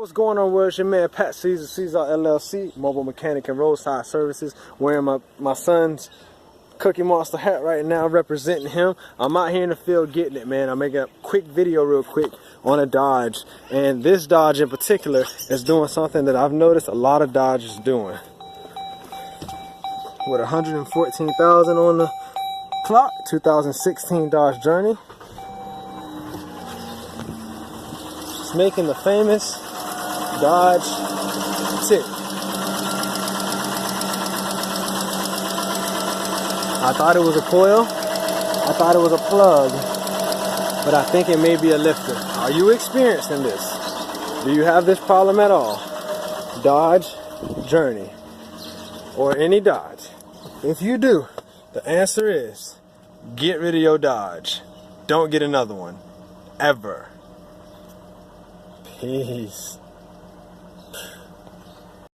What's going on, world? It's your man Pat Caesar LLC, mobile mechanic and roadside services. Wearing my son's Cookie Monster hat right now, representing him. I'm out here in the field getting it, man. I'm making a quick video real quick on a Dodge, and this Dodge in particular is doing something that I've noticed a lot of Dodges doing. With 114,000 on the clock, 2016 Dodge Journey. It's making the famous Dodge tick. I thought it was a coil, I thought it was a plug, but I think it may be a lifter. Are you experiencing this? Do you have this problem at all? Dodge Journey, or any Dodge? If you do, the answer is, get rid of your Dodge. Don't get another one, ever. Peace.